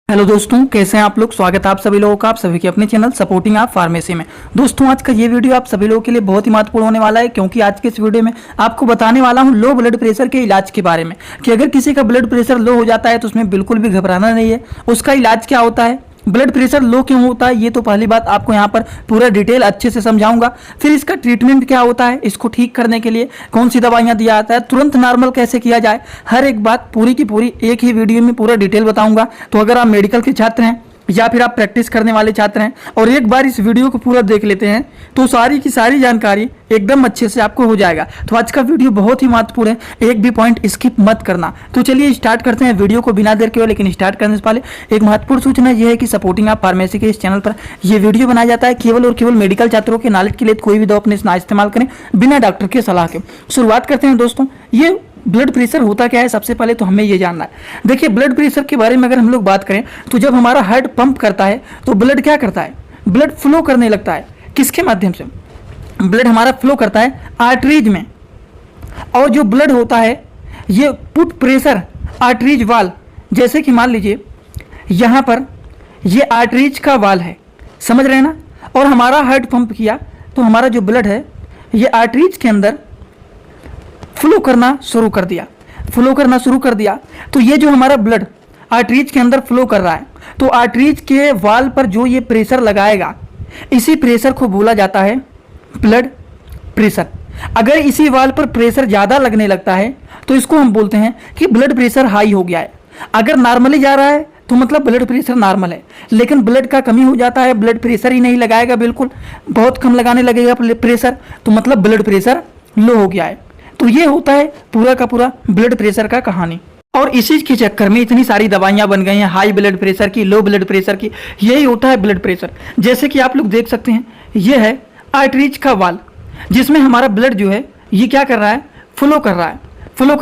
Hello दोस्तों, कैसे हैं आप लोग। स्वागत है आप सभी लोगों का आप सभी के अपने चैनल सपोर्टिंग आप फार्मेसी में। दोस्तों, आज का ये वीडियो आप सभी लोगों के लिए बहुत ही महत्वपूर्ण होने वाला है, क्योंकि आज के इस वीडियो में आपको बताने वाला हूं लो ब्लड प्रेशर के इलाज के बारे में कि अगर किसी का ब्लड प्रेशर लो हो जाता है तो उसमें बिल्कुल भी घबराना नहीं है। उसका इलाज क्या होता है, ब्लड प्रेशर लो क्यों होता है, ये तो पहली बात आपको यहाँ पर पूरा डिटेल अच्छे से समझाऊंगा। फिर इसका ट्रीटमेंट क्या होता है, इसको ठीक करने के लिए कौन सी दवाइयाँ दिया जाता है, तुरंत नॉर्मल कैसे किया जाए, हर एक बात पूरी की पूरी एक ही वीडियो में पूरा डिटेल बताऊंगा। तो अगर आप मेडिकल के छात्र हैं या फिर आप प्रैक्टिस करने वाले छात्र हैं और एक बार इस वीडियो को पूरा देख लेते हैं तो सारी की सारी जानकारी एकदम अच्छे से आपको हो जाएगा। तो आज का वीडियो बहुत ही महत्वपूर्ण है, एक भी पॉइंट स्किप मत करना। तो चलिए स्टार्ट करते हैं वीडियो को बिना देर के। लेकिन स्टार्ट करने से पहले एक महत्वपूर्ण सूचना यह है कि सपोर्टिंग आप फार्मेसी के इस चैनल पर यह वीडियो बनाया जाता है केवल और केवल मेडिकल छात्रों के नॉलेज के लिए। कोई भी दवा अपने ना इस्तेमाल करें बिना डॉक्टर की सलाह के। शुरुआत करते हैं दोस्तों। ये ब्लड प्रेशर होता क्या है, सबसे पहले तो हमें ये जानना है। देखिए, ब्लड प्रेशर के बारे में अगर हम लोग बात करें तो जब हमारा हार्ट पंप करता है तो ब्लड क्या करता है, ब्लड फ्लो करने लगता है। किसके माध्यम से ब्लड हमारा फ्लो करता है, आर्टरीज में। और जो ब्लड होता है ये पुट प्रेशर आर्टरीज वाल, जैसे कि मान लीजिए यहाँ पर ये आर्टरीज का वाल है, समझ रहे हैं ना। और हमारा हार्ट पंप किया तो हमारा जो ब्लड है ये आर्टरीज के अंदर फ्लो करना शुरू कर दिया। तो ये जो हमारा ब्लड आर्टरीज के अंदर फ्लो कर रहा है तो आर्टरीज के वाल पर जो ये प्रेशर लगाएगा, इसी प्रेशर को बोला जाता है ब्लड प्रेशर। अगर इसी वाल पर प्रेशर ज़्यादा लगने लगता है तो इसको हम बोलते हैं कि ब्लड प्रेशर हाई हो गया है। अगर नॉर्मली जा रहा है तो मतलब ब्लड प्रेशर नॉर्मल है, लेकिन ब्लड का कमी हो जाता है, ब्लड प्रेशर ही नहीं लगाएगा, बिल्कुल बहुत कम लगाने लगेगा प्रेशर, तो मतलब ब्लड प्रेशर लो हो गया है। तो ये होता है पूरा का पूरा ब्लड प्रेशर का कहानी। और इसी के चक्कर में इतनी सारी दवाइयां बन गई हैं, हाई ब्लड प्रेशर की, लो ब्लड प्रेशर की। यही होता है ब्लड प्रेशर। जैसे कि आप लोग देख सकते हैं ये है आर्टरीज का वाल, जिसमें हमारा ब्लड जो है ये क्या कर रहा है, फ्लो कर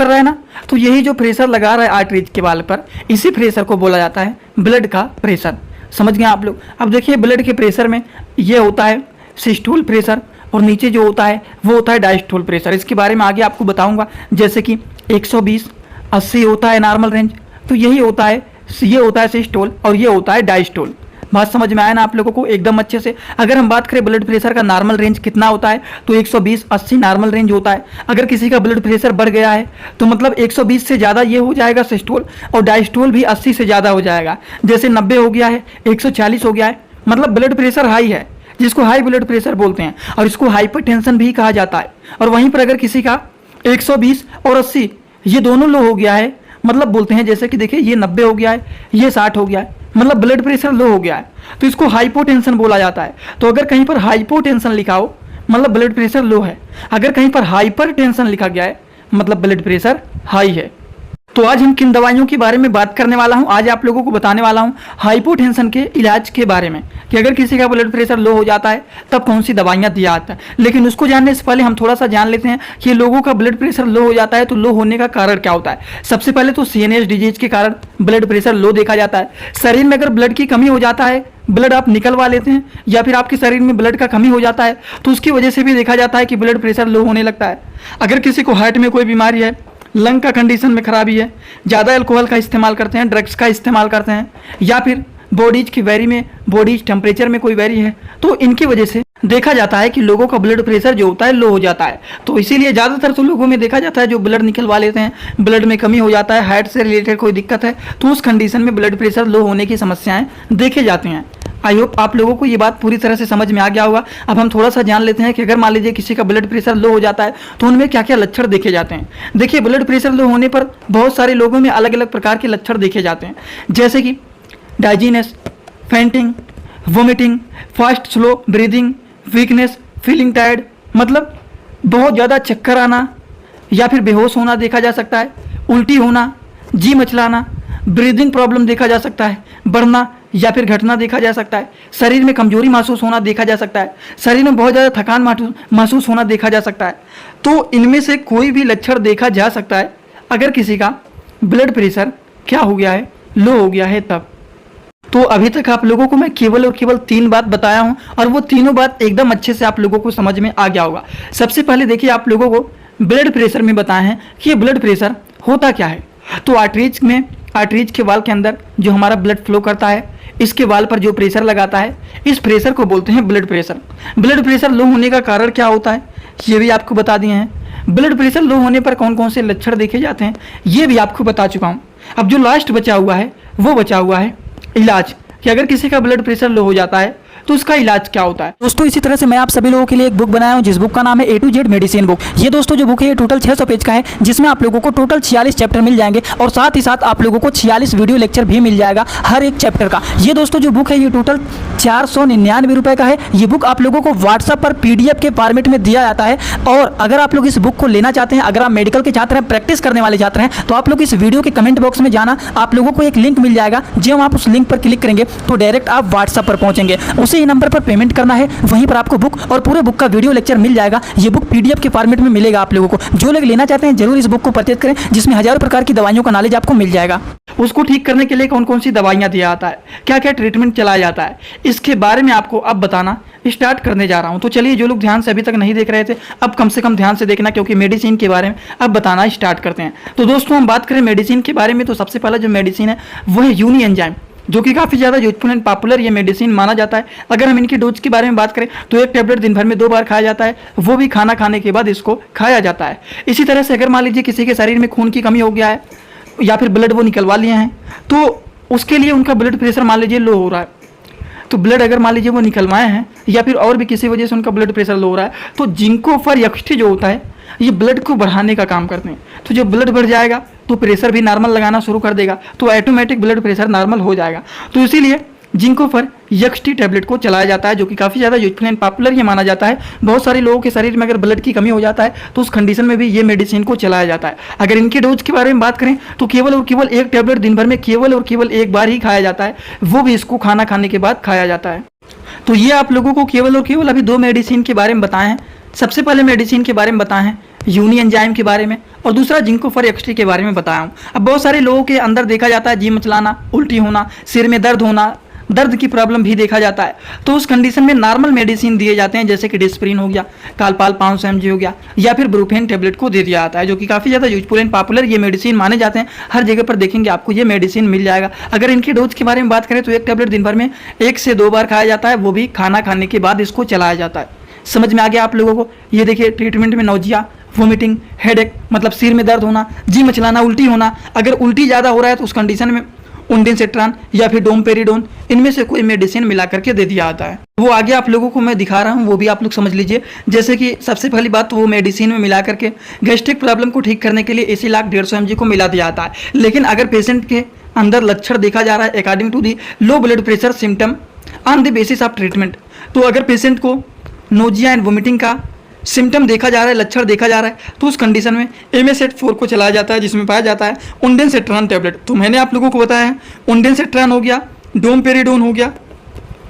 रहा है ना। तो यही जो प्रेशर लगा रहा है आर्टरीज के वाल पर, इसी प्रेशर को बोला जाता है ब्लड का प्रेशर। समझ गए आप लोग। अब देखिए, ब्लड के प्रेशर में ये होता है सिस्टोल प्रेशर और नीचे जो होता है वो होता है डायस्टोल प्रेशर। इसके बारे में आगे आपको बताऊंगा। जैसे कि 120 80 होता है नॉर्मल रेंज, तो यही होता है, ये होता है सिस्टोल और ये होता है डायस्टोल। बात समझ में आया ना आप लोगों को एकदम अच्छे से। अगर हम बात करें ब्लड प्रेशर का नॉर्मल रेंज कितना होता है तो 120 80 नॉर्मल रेंज होता है। अगर किसी का ब्लड प्रेशर बढ़ गया है तो मतलब 120 से ज़्यादा ये हो जाएगा सिस्टोल, और डायस्टोल भी 80 से ज़्यादा हो जाएगा। जैसे 90 हो गया है, 140 हो गया है, मतलब ब्लड प्रेशर हाई है, जिसको हाई ब्लड प्रेशर बोलते हैं, और इसको हाइपरटेंशन भी कहा जाता है। और वहीं पर अगर किसी का 120 और 80 ये दोनों लो हो गया है, मतलब बोलते हैं जैसे कि देखिए ये 90 हो गया है, ये 60 हो गया है, मतलब ब्लड प्रेशर लो हो गया है, तो इसको हाइपोटेंशन बोला जाता है। तो अगर कहीं पर हाइपोटेंशन लिखा हो मतलब ब्लड प्रेशर लो है, अगर कहीं पर हाइपरटेंशन लिखा गया है मतलब ब्लड प्रेशर हाई है। तो आज हम किन दवाइयों के बारे में बात करने वाला हूं, आज आप लोगों को बताने वाला हूं हाइपोटेंशन के इलाज के बारे में कि अगर किसी का ब्लड प्रेशर लो हो जाता है तब कौन सी दवाइयां दिया जाता है। लेकिन उसको जानने से पहले हम थोड़ा सा जान लेते हैं कि लोगों का ब्लड प्रेशर लो हो जाता है तो लो होने का कारण क्या होता है। सबसे पहले तो CNS डिजीज के कारण ब्लड प्रेशर लो देखा जाता है। शरीर में अगर ब्लड की कमी हो जाता है, ब्लड आप निकलवा लेते हैं या फिर आपके शरीर में ब्लड का कमी हो जाता है तो उसकी वजह से भी देखा जाता है कि ब्लड प्रेशर लो होने लगता है। अगर किसी को हार्ट में कोई बीमारी है, लंग का कंडीशन में खराबी है, ज़्यादा अल्कोहल का इस्तेमाल करते हैं, ड्रग्स का इस्तेमाल करते हैं, या फिर बॉडीज की वेरी में, बॉडीज टेम्परेचर में कोई वेरी है, तो इनकी वजह से देखा जाता है कि लोगों का ब्लड प्रेशर जो होता है लो हो जाता है। तो इसीलिए ज़्यादातर तो लोगों में देखा जाता है जो ब्लड निकलवा लेते हैं, ब्लड में कमी हो जाता है, हार्ट से रिलेटेड कोई दिक्कत है तो उस कंडीशन में ब्लड प्रेशर लो होने की समस्याएं देखे जाती हैं। आई होप आप लोगों को ये बात पूरी तरह से समझ में आ गया होगा। अब हम थोड़ा सा जान लेते हैं कि अगर मान लीजिए किसी का ब्लड प्रेशर लो हो जाता है तो उनमें क्या क्या लक्षण देखे जाते हैं। देखिए, ब्लड प्रेशर लो होने पर बहुत सारे लोगों में अलग अलग प्रकार के लक्षण देखे जाते हैं, जैसे कि dizziness, fainting, vomiting, fast slow breathing, weakness, feeling tired, मतलब बहुत ज़्यादा चक्कर आना या फिर बेहोश होना देखा जा सकता है, उल्टी होना, जी मचलाना, ब्रीदिंग प्रॉब्लम देखा जा सकता है, बढ़ना या फिर घटना देखा जा सकता है, शरीर में कमजोरी महसूस होना देखा जा सकता है, शरीर में बहुत ज़्यादा थकान महसूस होना देखा जा सकता है। तो इनमें से कोई भी लक्षण देखा जा सकता है अगर किसी का ब्लड प्रेशर क्या हो गया है, लो हो गया है तब। तो अभी तक आप लोगों को मैं केवल और केवल 3 बात बताया हूं और वो तीनों बात एकदम अच्छे से आप लोगों को समझ में आ गया होगा। सबसे पहले देखिए, आप लोगों को ब्लड प्रेशर में बताए हैं कि ये ब्लड प्रेशर होता क्या है। तो आर्टरीज में आर्टरीज के वाल के अंदर जो हमारा ब्लड फ्लो करता है, इसके वाल पर जो प्रेशर लगाता है, इस प्रेशर को बोलते हैं blood pressure. Blood pressure low होने का कारण क्या होता है ये भी आपको बता दिए हैं। ब्लड प्रेशर लो होने पर कौन कौन से लक्षण देखे जाते हैं ये भी आपको बता चुका हूँ। अब जो लास्ट बचा हुआ है वो बचा हुआ है इलाज, कि अगर किसी का ब्लड प्रेशर लो हो जाता है तो उसका इलाज क्या होता है। दोस्तों इसी तरह से मैं आप सभी लोगों के लिए एक बुक बनाया हूं जिस बुक का नाम है A to Z medicine book. ये दोस्तों जो बुक है ये टोटल 600 पेज का है, जिसमें आप लोगों को टोटल 46 चैप्टर मिल जाएंगे और साथ ही साथ आप लोगों को 46 वीडियो लेक्चर भी मिल जाएगा हर एक चैप्टर का। ये दोस्तों जो बुक है ये टोटल 499 रुपये का है। ये बुक आप लोगों को व्हाट्सअप पर PDF के फॉर्मेट में दिया जाता है। और अगर आप लोग इस बुक को लेना चाहते हैं, अगर आप मेडिकल के छात्र हैं, प्रैक्टिस करने वाले छात्र हैं, तो आप लोग इस वीडियो के कमेंट बॉक्स में जाना, आप लोगों को एक लिंक मिल जाएगा। जब आप उस लिंक पर क्लिक करेंगे तो डायरेक्ट आप व्हाट्सअप पर पहुंचेंगे, उसी ही नंबर पर पेमेंट करना है, वहीं पर आपको बुक और पूरे बुक का वीडियो लेक्चर मिल जाएगा। ये बुक PDF के फॉर्मेट में मिलेगा आप लोगों को। जो लोग लेना चाहते हैं जरूर इस बुक को परचेज करें, जिसमें हजारों प्रकार की दवाइयों का नॉलेज आपको मिल जाएगा। उसको ठीक करने के लिए कौन कौन सी दवाइयां दिया जाता है, क्या क्या ट्रीटमेंट चलाया जाता है, इसके बारे में आपको अब बताना स्टार्ट करने जा रहा हूं। तो चलिए जो लोग ध्यान से अभी तक नहीं देख रहे थे अब कम से कम ध्यान से देखना, क्योंकि मेडिसिन के बारे में अब बताना स्टार्ट करते हैं। तो दोस्तों हम बात करें मेडिसिन के बारे में, तो सबसे पहला जो मेडिसिन है वो है यूनी एंजाइम, जो कि काफ़ी ज़्यादा यूजफुल एंड पॉपुलर ये मेडिसिन माना जाता है। अगर हम इनकी डोज के बारे में बात करें तो एक टैबलेट दिन भर में 2 बार खाया जाता है, वो भी खाना खाने के बाद इसको खाया जाता है। इसी तरह से अगर मान लीजिए किसी के शरीर में खून की कमी हो गया है या फिर ब्लड वो निकलवा लिए हैं, तो उसके लिए उनका ब्लड प्रेशर मान लीजिए लो हो रहा है, तो ब्लड अगर मान लीजिए वो निकलवाए हैं या फिर और भी किसी वजह से उनका ब्लड प्रेशर लो हो रहा है, तो जिंकोफर एक्सटी जो होता है ये ब्लड को बढ़ाने का काम करते हैं। तो जब ब्लड बढ़ जाएगा तो प्रेशर भी नॉर्मल लगाना शुरू कर देगा, तो ऑटोमेटिक ब्लड प्रेशर नॉर्मल हो जाएगा। तो इसीलिए जिंकोफर एक्सटी टैबलेट को चलाया जाता है, जो कि काफ़ी ज़्यादा यूजफुल एंड पॉपुलर ये माना जाता है। बहुत सारे लोगों के शरीर में अगर ब्लड की कमी हो जाता है तो उस कंडीशन में भी ये मेडिसिन को चलाया जाता है। अगर इनके डोज के बारे में बात करें तो केवल और केवल एक टैबलेट दिन भर में केवल और केवल एक बार ही खाया जाता है, वो भी इसको खाना खाने के बाद खाया जाता है। तो ये आप लोगों को केवल और केवल अभी 2 मेडिसिन के बारे में बताए हैं। सबसे पहले मेडिसिन के बारे में बताए हैं यूनी एंजाइम के बारे में, और दूसरा जिंकोफर एक्सटी के बारे में बताया हूँ। अब बहुत सारे लोगों के अंदर देखा जाता है जी मचलाना, उल्टी होना, सिर में दर्द होना, दर्द की प्रॉब्लम भी देखा जाता है। तो उस कंडीशन में नॉर्मल मेडिसिन दिए जाते हैं, जैसे कि डिस्प्रिन हो गया, कालपाल 500 mg हो गया, या फिर ब्रूफेन टेबलेट को दे दिया जाता है, जो कि काफ़ी ज़्यादा यूजफुल एंड पॉपुलर ये मेडिसिन माने जाते हैं। हर जगह पर देखेंगे आपको ये मेडिसिन मिल जाएगा। अगर इनकी डोज के बारे में बात करें तो एक टैबलेट दिन भर में 1 से 2 बार खाया जाता है, वो भी खाना खाने के बाद इसको चलाया जाता है। समझ में आ गया आप लोगों को। ये देखिए ट्रीटमेंट में नौजिया, वोमिटिंग, हेडेक मतलब सिर में दर्द होना, जी मचलाना, उल्टी होना, अगर उल्टी ज़्यादा हो रहा है तो उस कंडीशन में उंडेनसेट्रान या फिर डोमपेरिडोन इनमें से कोई मेडिसिन मिला करके दे दिया जाता है। वो आगे आप लोगों को मैं दिखा रहा हूँ, वो भी आप लोग समझ लीजिए। जैसे कि सबसे पहली बात तो वो मेडिसिन में मिला करके गैस्ट्रिक प्रॉब्लम को ठीक करने के लिए इसी 1,50,000 mg को मिला दिया जाता है। लेकिन अगर पेशेंट के अंदर लक्षण देखा जा रहा है according to the low blood pressure symptom on the basis of treatment, तो अगर पेशेंट को नोजिया एंड वोमिटिंग का सिम्टम देखा जा रहा है, लक्षण देखा जा रहा है, तो उस कंडीशन में MSH4 को चलाया जाता है, जिसमें पाया जाता है उंडेनसेट्रान टैबलेट। तो मैंने आप लोगों को बताया है उंडेनसेट्रान हो गया, डोमपेरिडोन हो गया,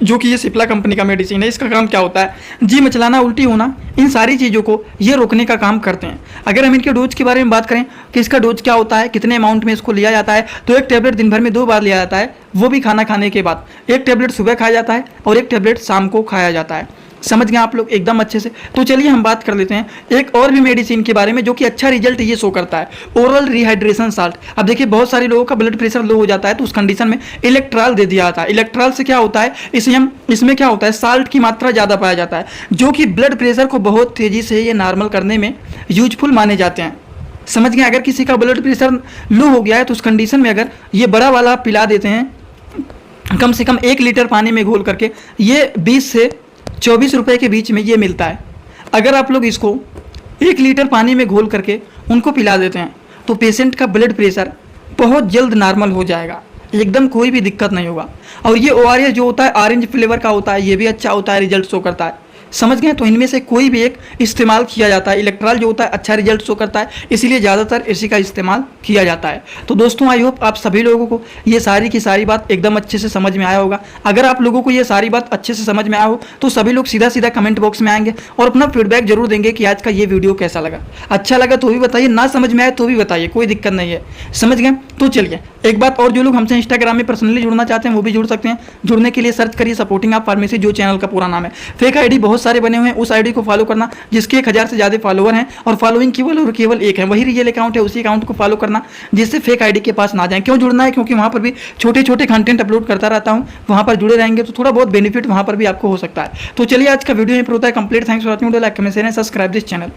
जो कि ये सिप्ला कंपनी का मेडिसिन है। इसका काम क्या होता है, जी मचलाना, उल्टी होना, इन सारी चीज़ों को ये रोकने का काम करते हैं। अगर हम इनके डोज के बारे में बात करें कि इसका डोज क्या होता है, कितने अमाउंट में इसको लिया जाता है, तो एक टैबलेट दिन भर में 2 बार लिया जाता है, वो भी खाना खाने के बाद। एक टैबलेट सुबह खाया जाता है और एक टैबलेट शाम को खाया जाता है। समझ गए आप लोग एकदम अच्छे से। तो चलिए हम बात कर लेते हैं एक और भी मेडिसिन के बारे में, जो कि अच्छा रिजल्ट ये शो करता है, ओरल रिहाइड्रेशन साल्ट। अब देखिए बहुत सारे लोगों का ब्लड प्रेशर लो हो जाता है, तो उस कंडीशन में इलेक्ट्रॉल दे दिया जाता है। इलेक्ट्रॉल से क्या होता है, इसमें क्या होता है, साल्ट की मात्रा ज़्यादा पाया जाता है, जो कि ब्लड प्रेशर को बहुत तेज़ी से ये नॉर्मल करने में यूजफुल माने जाते हैं। समझ गए। अगर किसी का ब्लड प्रेशर लो हो गया है तो उस कंडीशन में अगर ये बड़ा वाला पिला देते हैं, कम से कम 1 लीटर पानी में घोल करके, ये 20 से 24 रुपए के बीच में ये मिलता है। अगर आप लोग इसको 1 लीटर पानी में घोल करके उनको पिला देते हैं तो पेशेंट का ब्लड प्रेशर बहुत जल्द नॉर्मल हो जाएगा, एकदम कोई भी दिक्कत नहीं होगा। और ये ORS जो होता है ऑरेंज फ्लेवर का होता है, ये भी अच्छा होता है, रिजल्ट शो करता है। समझ गए। तो इनमें से कोई भी एक इस्तेमाल किया जाता है। इलेक्ट्रॉल जो होता है अच्छा रिजल्ट शो करता है, इसीलिए ज़्यादातर इसी का इस्तेमाल किया जाता है। तो दोस्तों आई होप आप सभी लोगों को ये सारी की सारी बात एकदम अच्छे से समझ में आया होगा। अगर आप लोगों को ये सारी बात अच्छे से समझ में आया हो तो सभी लोग सीधा सीधा कमेंट बॉक्स में आएंगे और अपना फीडबैक जरूर देंगे कि आज का ये वीडियो कैसा लगा। अच्छा लगा तो भी बताइए, ना समझ में आए तो भी बताइए, कोई दिक्कत नहीं है। समझ गए। तो चलिए एक बात और, जो लोग हमसे इंस्टाग्राम में पर्सनली जुड़ना चाहते हैं वो भी जुड़ सकते हैं। जुड़ने के लिए सर्च करिए सपोर्टिंग आप फार्मेसी, जो चैनल का पूरा नाम है। फेक आईडी बहुत सारे बने हुए हैं, उस आईडी को फॉलो करना जिसके 1000 से ज़्यादा फॉलोवर हैं और फॉलोइंग केवल एक है, वही रियल अकाउंट है, उसी अकाउंट को फॉलो करना जिससे फेक आईडी के पास ना जाए। क्यों जुड़ना है? क्योंकि वहाँ पर भी छोटे छोटे कंटेंट अपलोड करता रहता हूँ, वहाँ पर जुड़े रहेंगे तो थोड़ा बहुत बेनिफिट वहाँ पर भी आपको हो सकता है। तो चलिए आज का वीडियो यहीं पर होता है complete. Thanks for watching, like comment share and subscribe this channel.